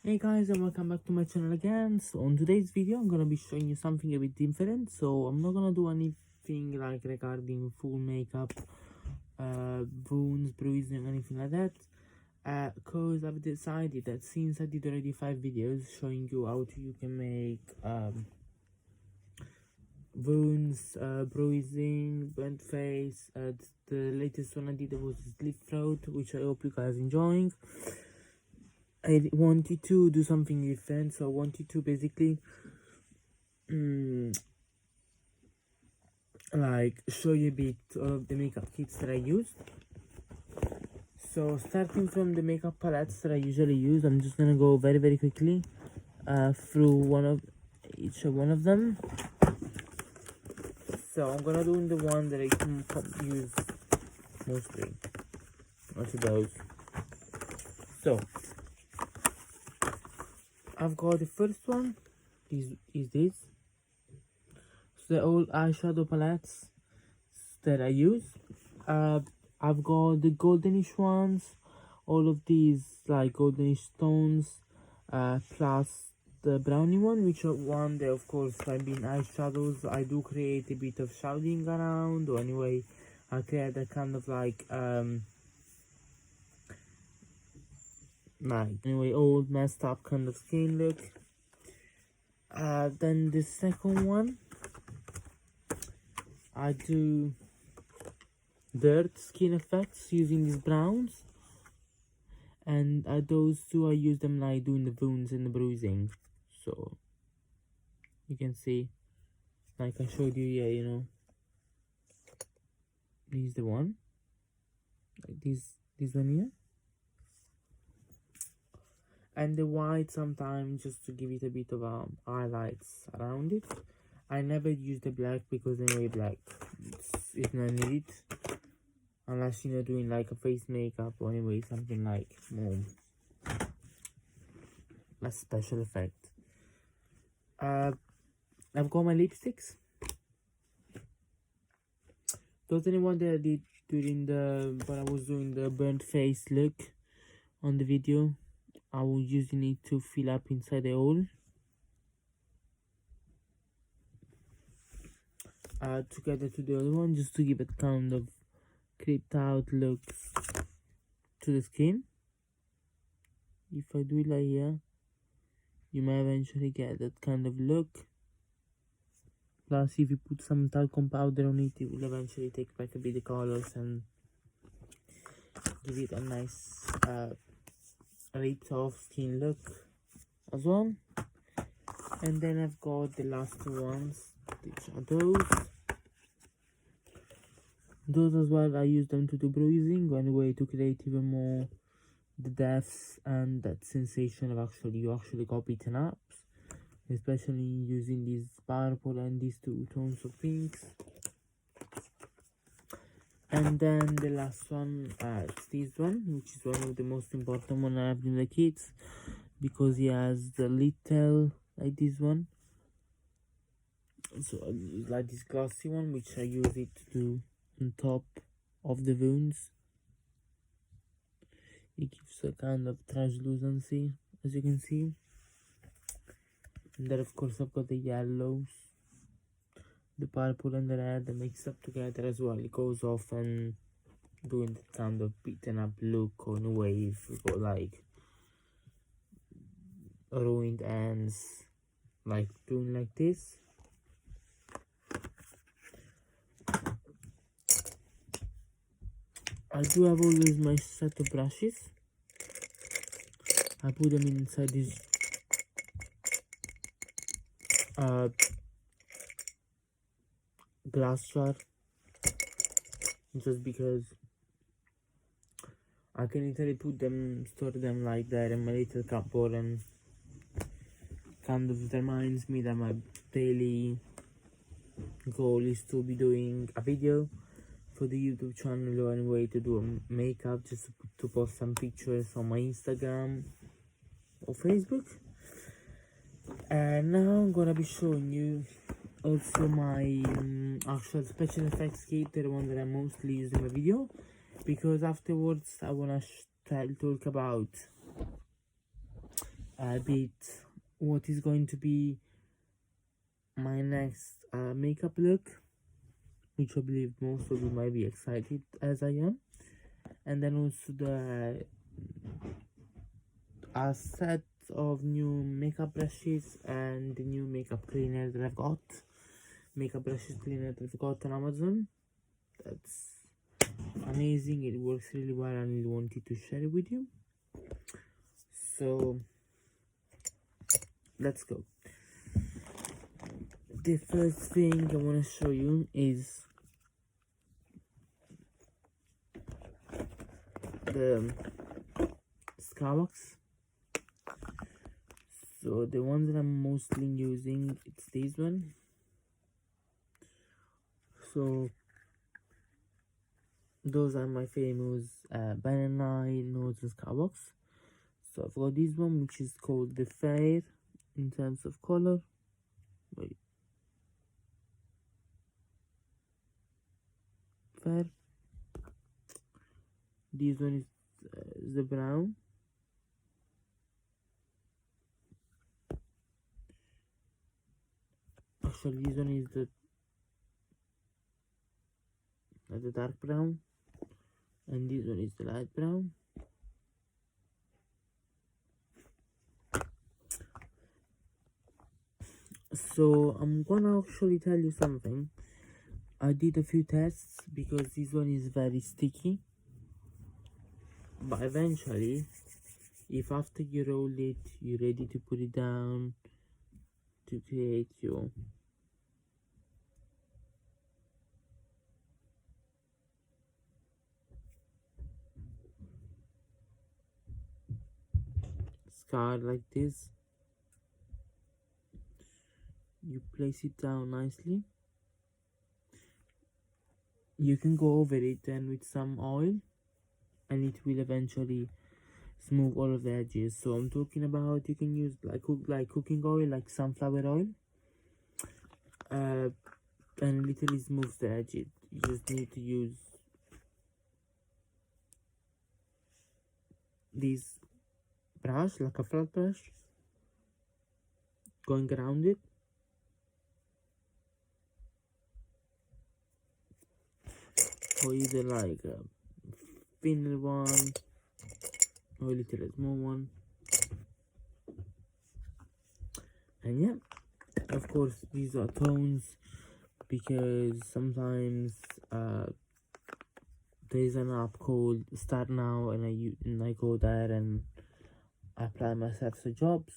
Hey guys, and welcome back to my channel again. So on today's video I'm gonna be showing you something a bit different. So I'm not gonna do anything like regarding full makeup, wounds, bruising, anything like that, cause I've decided that since I did already 5 videos showing you how you can make wounds, bruising, burnt face, the latest one I did was slit throat, which I hope you guys enjoying. I wanted to do something different, so I wanted to basically like show you a bit of the makeup kits that I used. So starting from the makeup palettes that I usually use, I'm just gonna go very quickly through each one of them. So I'm gonna do the one that I can use mostly, not those. So I've got the first one is this. So the old eyeshadow palettes that I use. I've got the goldenish ones, all of these like goldenish stones, plus the brownie one, which are one that of course I've been eyeshadows. I do create a bit of shading around, or anyway I create a kind of like anyway old messed up kind of skin look. Then the second one I do dirt skin effects using these browns, and those two I use them like doing the wounds and the bruising. So you can see, like I showed you here, you know, this is the one, like this one here, and the white sometimes just to give it a bit of highlights around it. I never use the black because anyway black it's not needed unless you're doing like a face makeup or anyway something like more less special effect. I've got my lipsticks. Those are the one that I did during when I was doing the burnt face look on the video. I was using it to fill up inside the hole. Together to the other one, just to give it kind of creeped out looks to the skin. If I do it like here, you may eventually get that kind of look. Plus, if you put some talcum powder on it, it will eventually take back a bit of colors and give it a nice ripped off skin look as well. And then I've got the last two ones, which are those as well. I use them to do bruising anyway, to create even more the depths and that sensation of you actually got beaten up, especially using this purple and these two tones of pinks. And then the last one is this one, which is one of the most important one I have in the kits, because he has the little like this one. So it's like this glossy one, which I use it to do on top of the wounds. It gives a kind of translucency, as you can see. And then of course I've got the yellows, the purple and the red that mix up together as well. It goes off and doing that kind of beaten up look on a wave. We've got like ruined ends, like doing like this. I do have always my set of brushes. I put them inside this glass jar, just because I can easily store them like that in my little cupboard, and kind of reminds me that my daily goal is to be doing a video for the YouTube channel, or anyway to do a makeup, just to post some pictures on my Instagram or Facebook. And now I'm gonna be showing you also my actual special effects kit, the one that I mostly use in my video, because afterwards I wanna talk about a bit what is going to be my next makeup look, which I believe most of you might be excited as I am. And then also a set of new makeup brushes and the new makeup cleaner that I've got. Makeup brushes cleaner that I've got on Amazon. That's amazing. It works really well and I really wanted to share it with you. So let's go. The first thing I want to show you is the Starbucks. So the ones that I'm mostly using, it's this one. So those are my famous banana notes and Starbucks. So I've got this one, which is called the Fair in terms of color. Wait. Fair. This one is the brown. Actually, this one is the dark brown, and this one is the light brown. So I'm gonna actually tell you something. I did a few tests because this one is very sticky, but eventually, if after you roll it, you're ready to put it down to create your scar like this, you place it down nicely. You can go over it then with some oil and it will eventually smooth all of the edges. So I'm talking about, you can use like cooking oil, like sunflower oil, and literally smooth the edges. You just need to use this brush, like a flat brush, going around it. Or either like a thinner one or a little small one. And yeah, of course these are tones because sometimes there's an app called Start Now and I go there and I apply myself for jobs.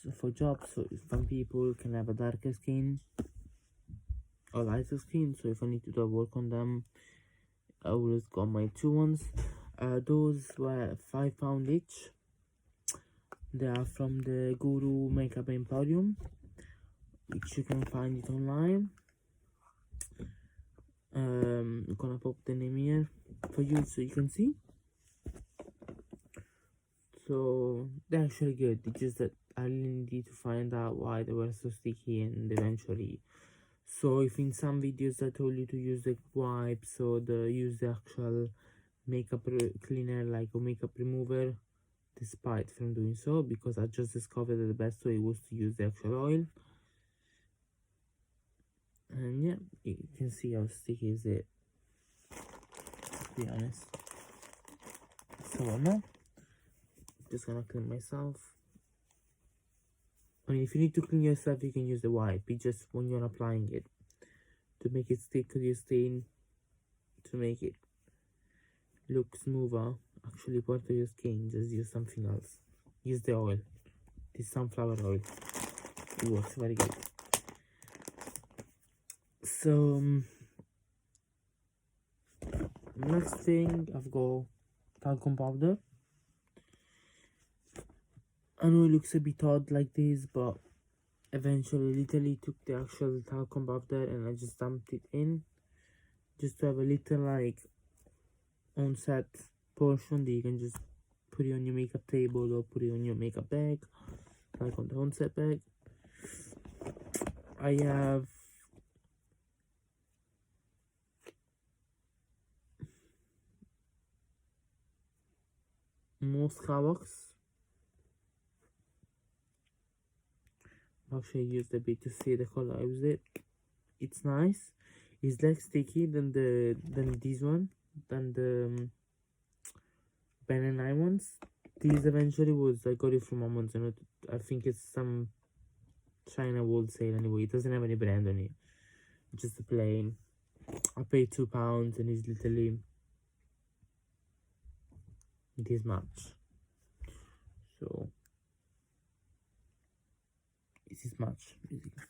So some people can have a darker skin or lighter skin, so if I need to do work on them, I always got my two ones. Those were £5 each. They are from the Guru Makeup Emporium, which you can find it online. I'm gonna pop the name here for you so you can see. So they're actually good. It's just that I really needed to find out why they were so sticky, and eventually. So if in some videos I told you to use the wipes or use the actual makeup cleaner like a makeup remover, despite from doing so, because I just discovered that the best way was to use the actual oil. And yeah, you can see how sticky is it, to be honest. So now, just gonna clean myself. I mean, if you need to clean yourself, you can use the wipe. It's just when you're applying it, to make it stick to your skin, to make it look smoother. Actually, part of your skin, just use something else. Use the oil. This sunflower oil. It works very good. So next thing, I've got talcum powder. I know it looks a bit odd like this, but eventually literally took the actual talcum powder and I just dumped it in, just to have a little like on-set portion that you can just put it on your makeup table or put it on your makeup bag, like on the on-set bag. I have more Starbucks. Actually used a bit to see the color with it. It's nice. It's less sticky than this one, than the Ben and I ones. These eventually was, I got it from Amazon. I think it's some China wholesale anyway. It doesn't have any brand on it. Just a plain. I paid £2 and it's literally this much. So this is much basically.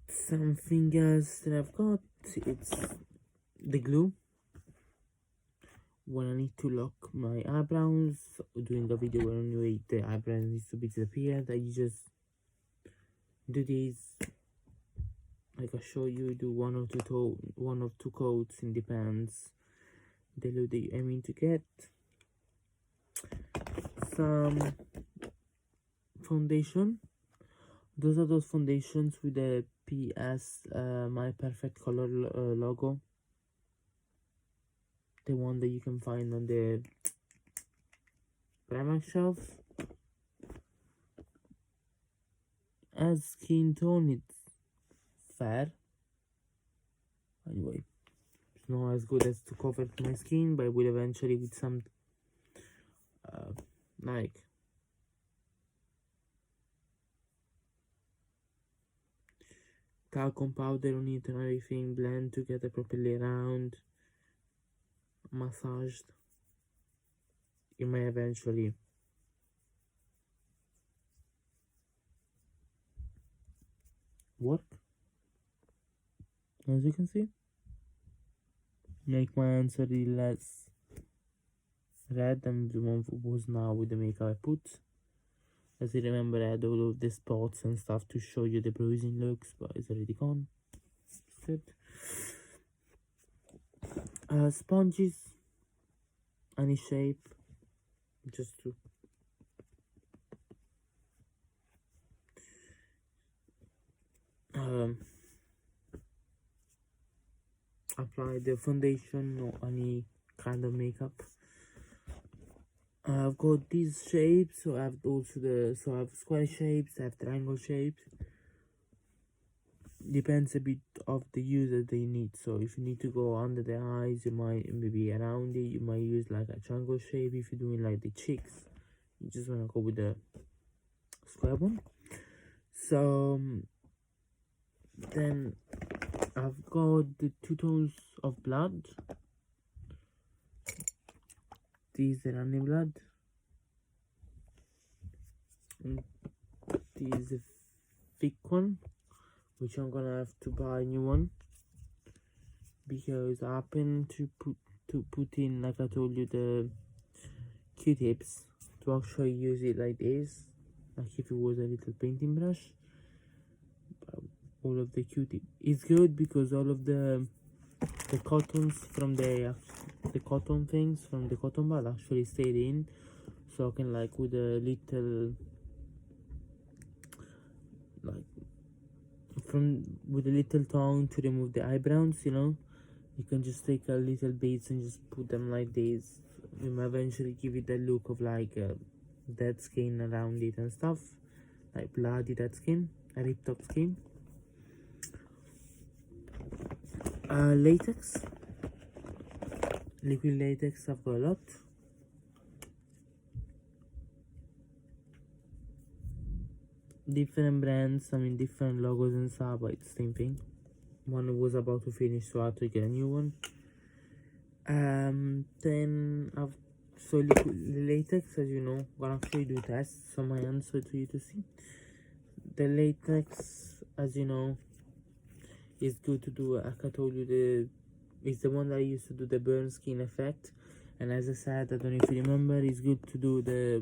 Something else that I've got, it's the glue. When I need to lock my eyebrows, doing a video where anyway the eyebrows needs to be disappeared, I just do this. Like I show you, do one or two coats, it depends the look that you're aiming to get. Some foundation. Those are those foundations with the PS My Perfect Color logo. The one that you can find on the Primark shelf. As skin tone, it's fair. Anyway, it's not as good as to cover my skin, but I will eventually with some like talcum powder on it and everything, blend together properly around, massaged. It may eventually work, as you can see. Make my answer less red than the one was now with the makeup I put. As you remember, I had all of the spots and stuff to show you the bruising looks, but it's already gone. Good. Sponges, any shape, just to apply the foundation or any kind of makeup. I've got these shapes, so I have also I have square shapes, I have triangle shapes. Depends a bit of the user they need. So if you need to go under the eyes, you might maybe around it, you might use like a triangle shape. If you're doing like the cheeks, you just want to go with the square one. So then I've got the 2 tones of blood. These are running blood. And this is a thick one, which I'm gonna have to buy a new one because I happen to put in, like I told you, the Q-tips to actually use it like this, like if it was a little painting brush. But all of the Q-tip is good because all of the cottons from the cotton things from the cotton bud actually stayed in, so I can, like, with a little, like, with a little tongue to remove the eyebrows, you know, you can just take a little bits and just put them like this. You might eventually give it the look of like dead skin around it and stuff, like bloody dead skin, a ripped up skin. Latex, liquid latex, I've got a lot. Different brands, I mean different logos and stuff, but it's the same thing. One was about to finish, so I had to get a new one. Then I've liquid latex, as you know, gonna actually do tests on my hand so to you to see. The latex, as you know, is good to do, like I told you, it's the one that I used to do the burn skin effect, and as I said, I don't know if you remember, it's good to do the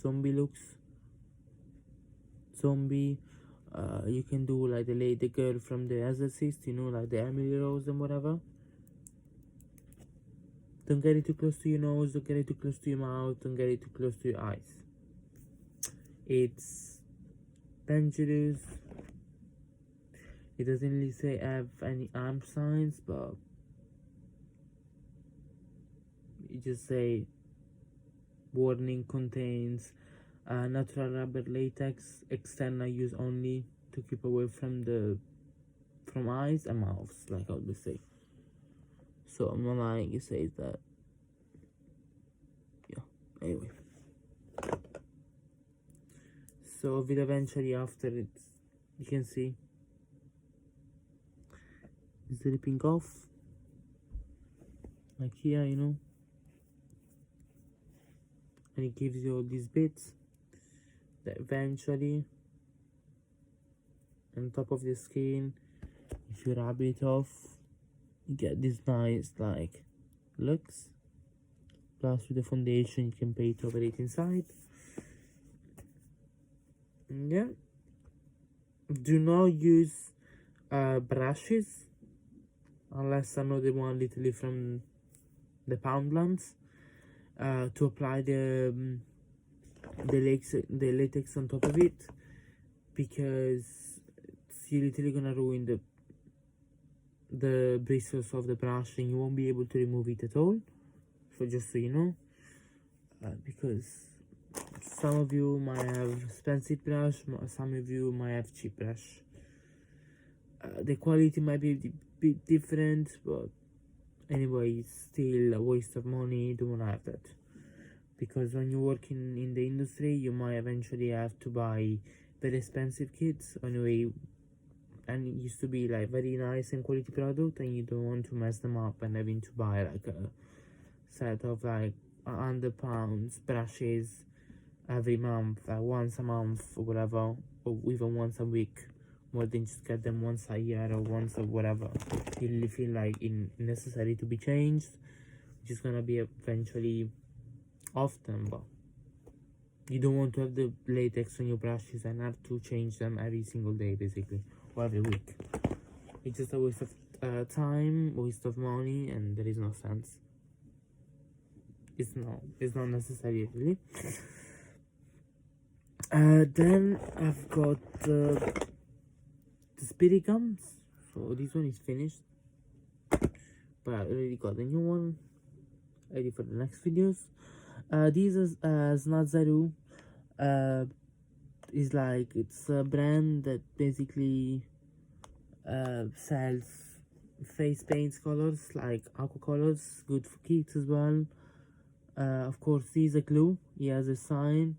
zombie looks. Zombie, you can do like the girl from The Exorcist, you know, like the Emily Rose and whatever. Don't get it too close to your nose, don't get it too close to your mouth, don't get it too close to your eyes. It's dangerous. It doesn't really say have any arm signs, but it just say warning contains Natural rubber latex external use only to keep away from eyes and mouths, like I would say. So I'm not lying, it says that. Yeah, anyway. So with eventually after it, you can see it's ripping off, like here, you know, and it gives you all these bits that eventually on top of the skin, if you rub it off, you get this nice like looks. Plus with the foundation you can paint over it inside. Yeah, do not use brushes unless another one literally from the Poundlands to apply the latex on top of it, because you're literally gonna ruin the bristles of the brush and you won't be able to remove it at all. So just so you know, because some of you might have expensive brush, some of you might have cheap brush. The quality might be a bit different, but anyway, it's still a waste of money. Don't have that, because when you work in the industry, you might eventually have to buy very expensive kits anyway, and it used to be like very nice and quality product, and you don't want to mess them up and having to buy like a set of like £100 brushes every month, once a month or whatever, or even once a week, more than just get them once a year or once or whatever. You really feel like it's necessary to be changed, which is gonna be eventually often, but you don't want to have the latex on your brushes and have to change them every single day basically, or every week. It's just a waste of time, waste of money, and there is no sense. It's not necessary really. Then I've got the Spirit Gums. So this one is finished, but I already got the new one ready for the next videos. This is Snazaru. Is like, it's a brand that basically sells face paints colors like aqua colors, good for kids as well. Of course, he's a glue. He has a sign.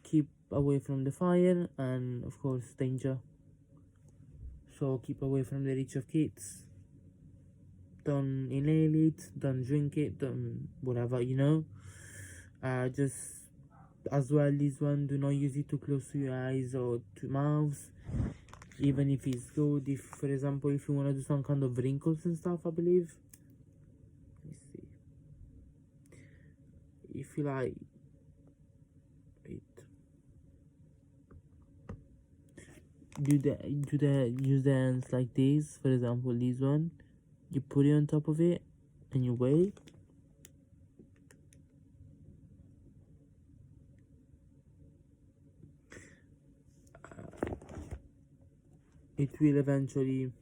Keep away from the fire, and of course danger, so keep away from the reach of kids. Don't inhale it, don't drink it, don't whatever, you know. Just as well, this one, do not use it too close to your eyes or to mouths, even if it's good. If, for example, if you want to do some kind of wrinkles and stuff, I believe, let me see, if you like, use the hands like this. For example, this one, you put it on top of it and you wait. It will eventually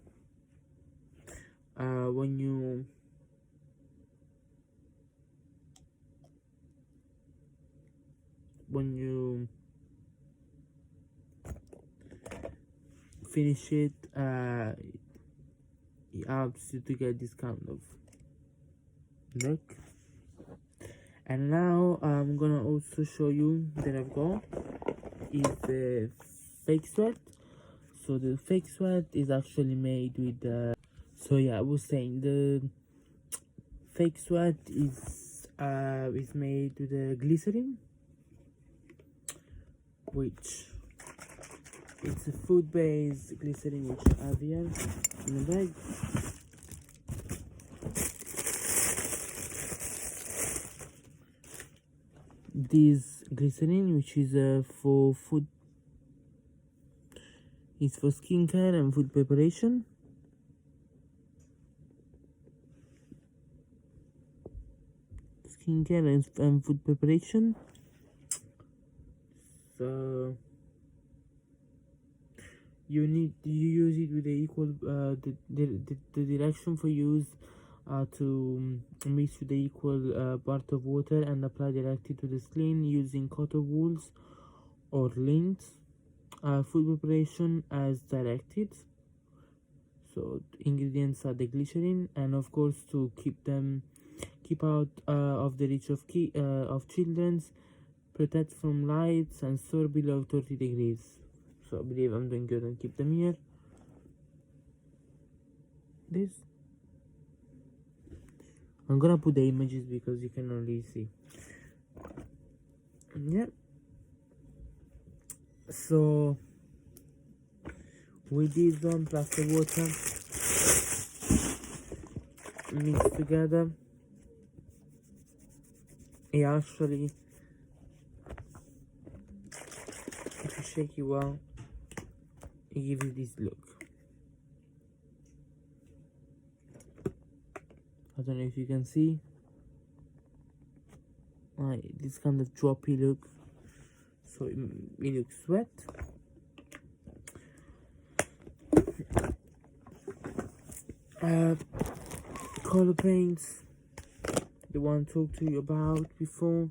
when you finish it, it helps you to get this kind of look. And now I'm gonna also show you that I've got is the fake sweat. So the fake sweat is actually made with so yeah, I was saying the fake sweat is made with the glycerin, which it's a food-based glycerin, which I have here in the bag. This glycerin, which is for food, it's for skincare and food preparation. Skincare and food preparation. So you use it with the equal the direction for use to mix with the equal part of water and apply directly to the skin using cotton wools or lint. Food preparation as directed. So ingredients are the glycerin, and of course to keep out of the reach of children's, protect from lights, and store below 30 degrees. So I believe I'm doing good and keep them here. This I'm gonna put the images because you can only see. Yeah. So with this one plus the water mixed together, it actually, if you shake it well, it gives you this look. I don't know if you can see, like this kind of droppy look, so it looks wet. Color paints, the one I talked to you about before.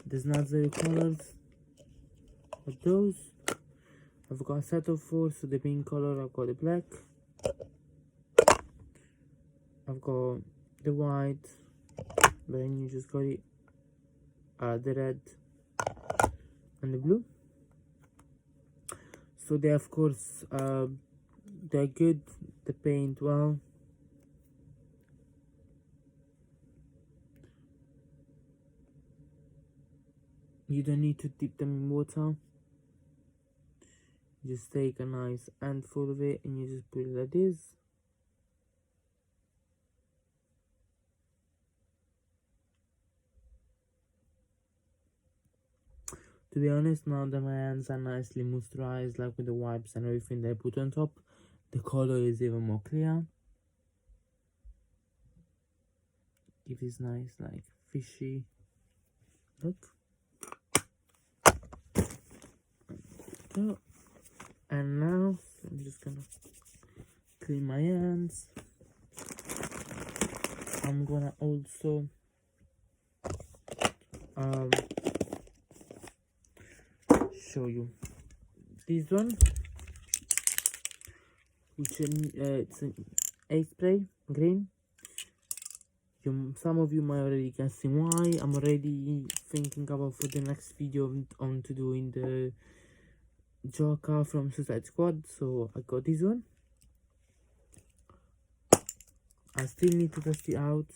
There's not zero colors, but those I've got a set of 4. So the pink color, I've got the black, I've got the white, then you just got it, the red and the blue. So they of course they're good, they paint well. You don't need to dip them in water. Just take a nice handful of it and you just put it like this. To be honest, now that my hands are nicely moisturized, like with the wipes and everything that I put on top, the color is even more clear. Give this nice, like, fishy look. And now I'm just gonna clean my hands. I'm gonna also show you this one, which it's an egg spray green. Some of you might already guessing why. I'm already thinking about for the next video on to doing the Joker from Suicide Squad, so I got this one. I still need to test it out.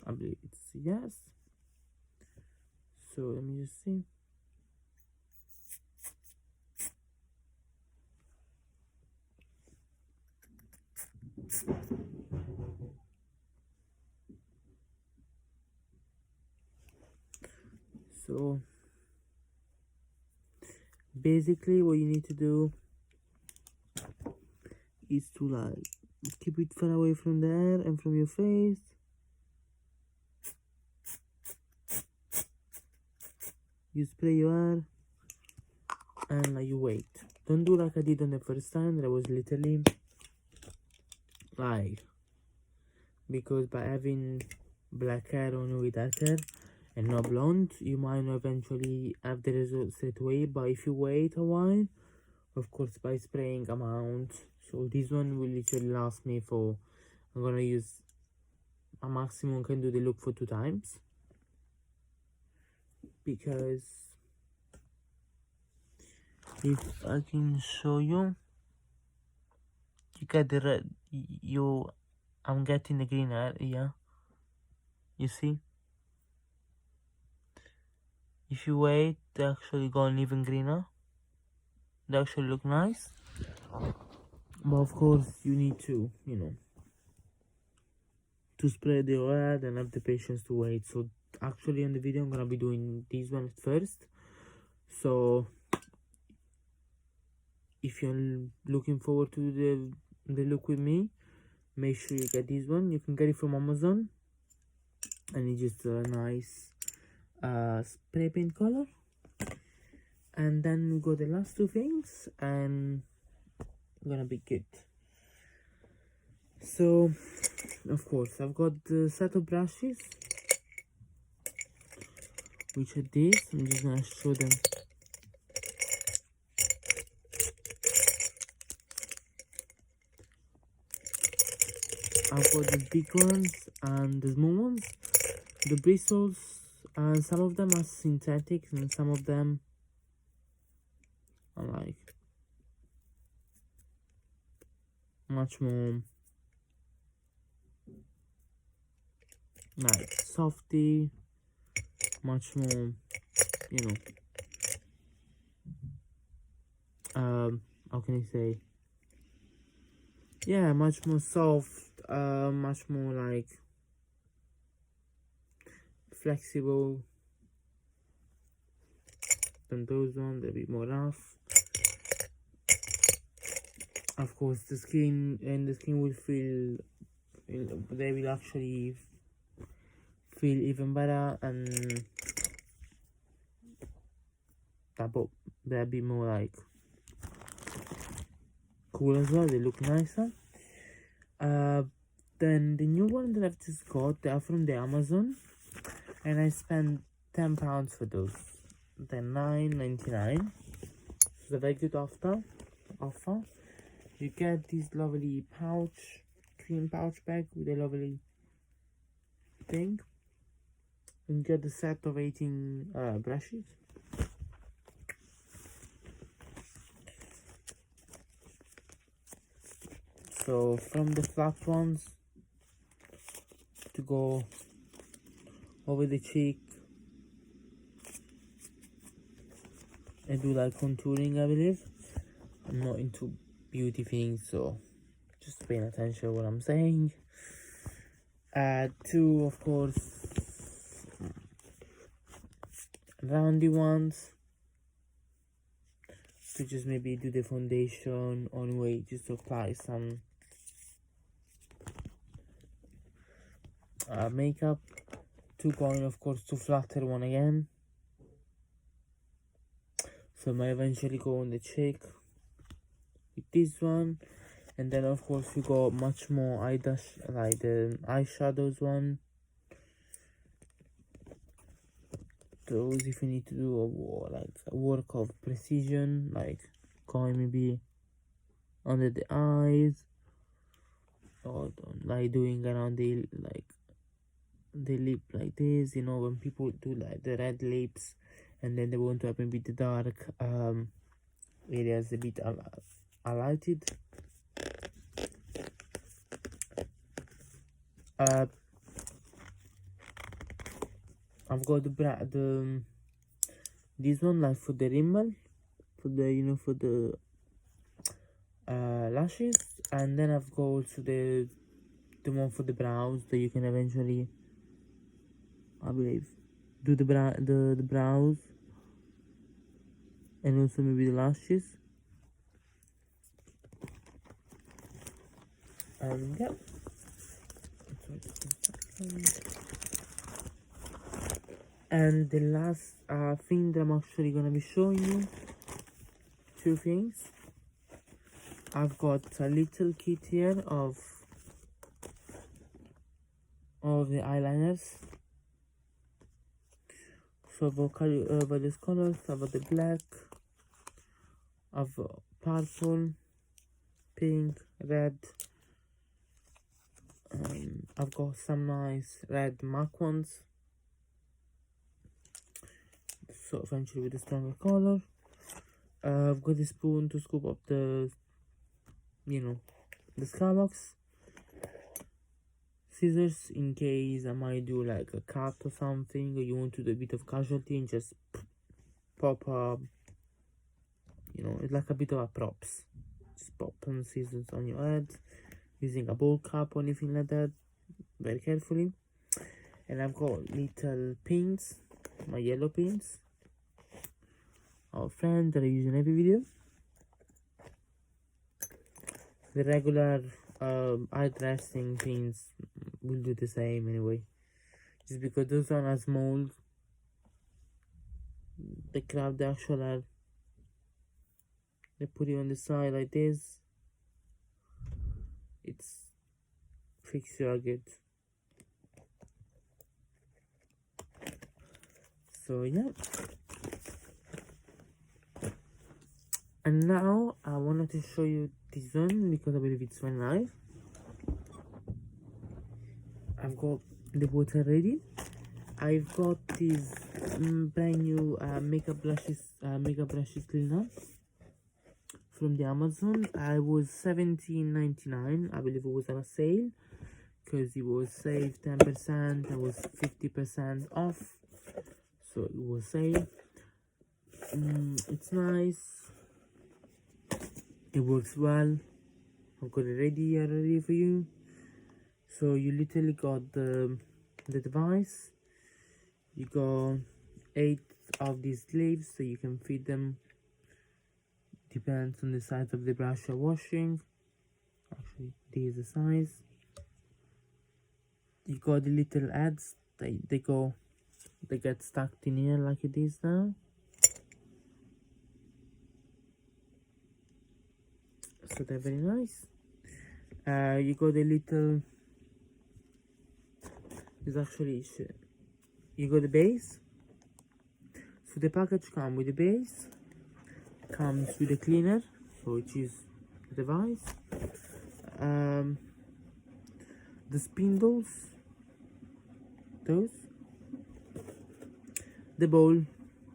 I believe it's yes. So let me just see. So basically what you need to do is to like keep it far away from the air and from your face. You spray your hair and like you wait. Don't do like I did on the first time, that I was literally like, because by having black hair on with dark hair and not blonde, you might not eventually have the result straight away. But if you wait a while, of course by spraying amount, so this one will literally last me for, I'm gonna use a maximum, can do the look for 2 times, because if I can show you, you get the red, I'm getting the green hair here, you see. If you wait, they actually gone even greener. They actually look nice. But of course, you need to, you know, to spread the oil and have the patience to wait. So actually in the video, I'm gonna be doing this one first. So if you're looking forward to the look with me, make sure you get this one. You can get it from Amazon, and it's just a nice spray paint color. And then we got the last two things, and gonna be good. So of course I've got the set of brushes, which are these. I'm just gonna show them. I've got the big ones and the small ones. The bristles, some of them are synthetic and some of them are like much more like softy, much more, you know, how can I say, yeah, much more soft, much more like flexible than those ones. They're a bit more rough. Of course the skin will feel, they will actually feel even better, and they're a bit more like cool as well. They look nicer. Then the new one that I've just got, they are from the Amazon, and I spent £10 for those. They're $9.99. It's a very good offer. You get this lovely cream pouch bag with a lovely thing, and you get the set of 18 brushes. So from the flat ones to go over the cheek and do like contouring, I believe. I'm not into beauty things, so just paying attention to what I'm saying. Two, of course, roundy ones to just maybe do the foundation on way, just to apply some makeup. Two going, of course, to flatter one again, so I might eventually go on the cheek with this one. And then of course we got much more like the eyeshadows one. Those if you need to do a work of precision, like going maybe under the eyes, or like doing around the lip like this, you know, when people do like the red lips and then they want to have maybe the dark areas a bit highlighted. I've got this one like for the rimmel, for the lashes, and then I've got also the one for the brows that you can eventually, I believe, do the brows and also maybe the lashes. Yeah. And the last thing that I'm actually gonna be showing you, two things. I've got a little kit here of the eyeliners. So various colors. I've got the black, I've purple, pink, red. I've got some nice red MAC ones, so eventually with a stronger color. I've got the spoon to scoop up the Starbucks. Scissors in case I might do like a cut or something, or you want to do a bit of casualty and just pop up, it's like a bit of a props. Just pop some scissors on your head using a bowl cup or anything like that, very carefully. And I've got little pins, my yellow pins, our friend that I use in every video. The regular eye dressing pins will do the same anyway, just because those are small, they grab the actual They put it on the side like this. It's fix your good. So yeah. And now I wanted to show you this one because I believe it's went live. I've got the water ready. I've got this brand new makeup brushes cleaner from the Amazon. I was $17.99. I believe it was on a sale because it was saved 10%. I was 50% off, so it was sale. It's nice. It works well. I've got it ready for you. So you literally got the device. You got 8 of these sleeves, so you can fit them. Depends on the size of the brush you're washing. Actually, this is the size. You got the little ads. They get stuck in here like it is now. So they're very nice. You got the little. Is actually you got the base. So the package comes with the base, comes with the cleaner, so which is the device, the spindles, those, the bowl,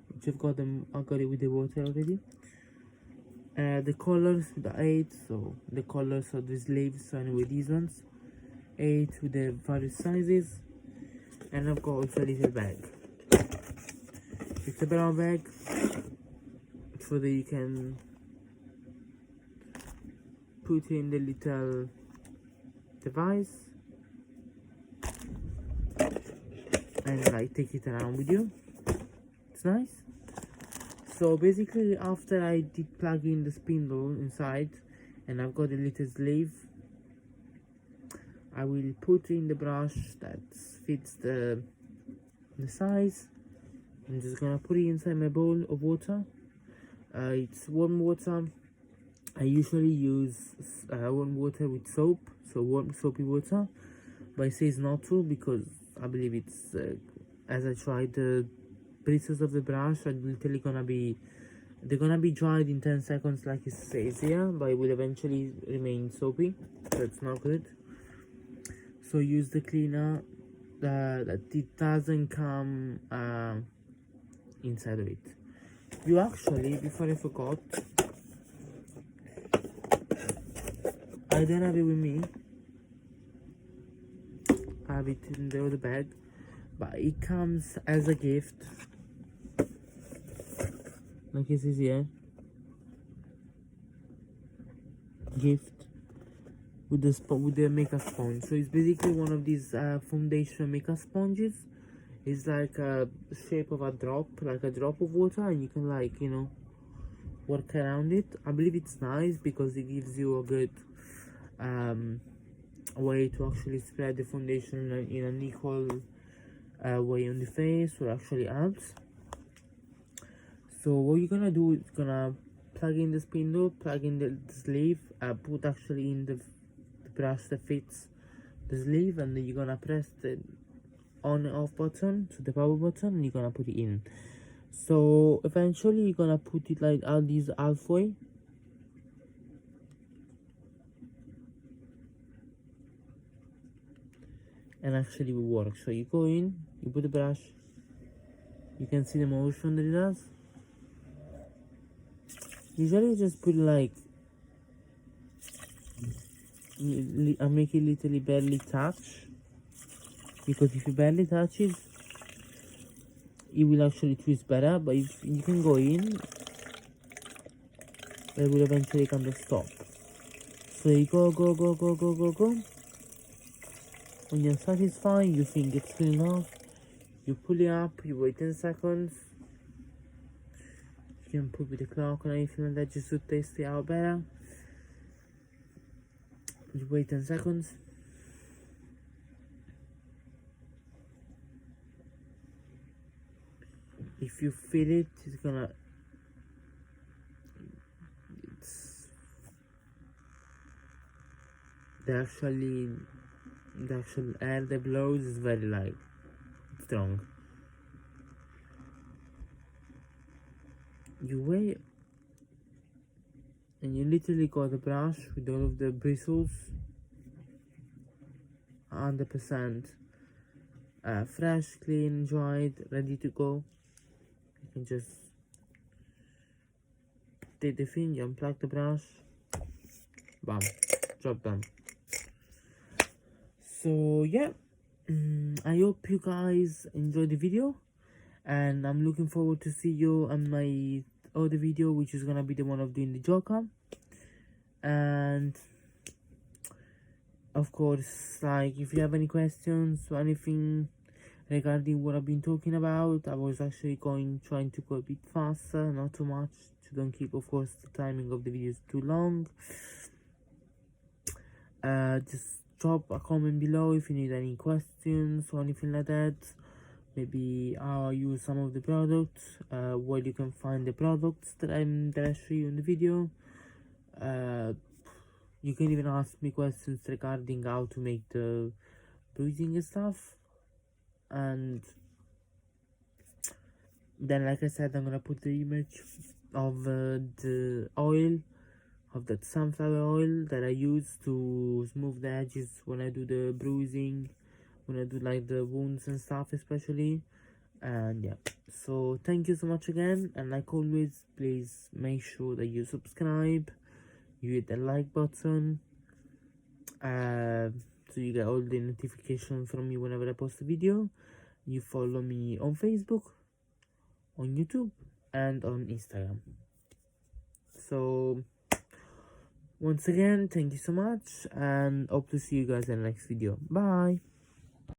which I got it with the water already. The colors, the 8, so the colors of the sleeves, so anyway these ones, 8 with the various sizes, and I've got also a little bag. It's a brown bag so that you can put in the little device and like take it around with you. It's nice. So basically after I did plug in the spindle inside and I've got a little sleeve, I will put in the brush that fits the size. I'm just gonna put it inside my bowl of water. It's warm water. I usually use warm water with soap, so warm soapy water, but it says not to because I believe it's as I tried the bristles of the brush are literally they're gonna be dried in 10 seconds like it says here, but it will eventually remain soapy, so it's not good. So use the cleaner that it doesn't come inside of it. You actually, before I forgot, I don't have it with me. I have it in the other bag, but it comes as a gift, like it says here. Gift with the makeup sponge. So it's basically one of these foundation makeup sponges. It's like a shape of a drop, like a drop of water, and you can like, you know, work around it. I believe it's nice because it gives you a good way to actually spread the foundation in an equal way on the face, or actually helps. So what you're gonna do is gonna plug in the spindle, plug in the sleeve, put actually in the brush that fits the sleeve, and then you're gonna press the on and off button, so the power button, and you're gonna put it in. So eventually you're gonna put it like at this halfway, and actually will work. So you go in, you put the brush, you can see the motion that it does. Usually just put like I make it literally barely touch, because if you barely touch it, it will actually twist better. But if you can go in, it will eventually kind of stop. So you go. When you're satisfied, you think it's clean enough, you pull it up, you wait 10 seconds. You can put with the clock or anything like that just to taste it out better. You wait 10 seconds. If you feel it, the actual air that blows is very like strong. You wait and you literally got a brush with all of the bristles 100% fresh, clean, dried, ready to go. You can just take the thing, you unplug the brush, bam, job done. So yeah, I hope you guys enjoyed the video, and I'm looking forward to see you on my other video, which is gonna be the one of doing the Joker. And of course, like, if you have any questions or anything regarding what I've been talking about, I was actually trying to go a bit faster, not too much, to don't keep, of course, the timing of the videos too long. Just drop a comment below if you need any questions or anything like that. Maybe I'll use some of the products, where you can find the products that I show you in the video. You can even ask me questions regarding how to make the bruising and stuff. And then, like I said, I'm gonna put the image of the oil, of that sunflower oil that I use to smooth the edges when I do the bruising, when I do like the wounds and stuff especially. And yeah, so thank you so much again, and like always, please make sure that you subscribe, you hit the like button, so you get all the notifications from me whenever I post a video. You follow me on Facebook, on YouTube, and on Instagram. So once again, thank you so much, and hope to see you guys in the next video. Bye.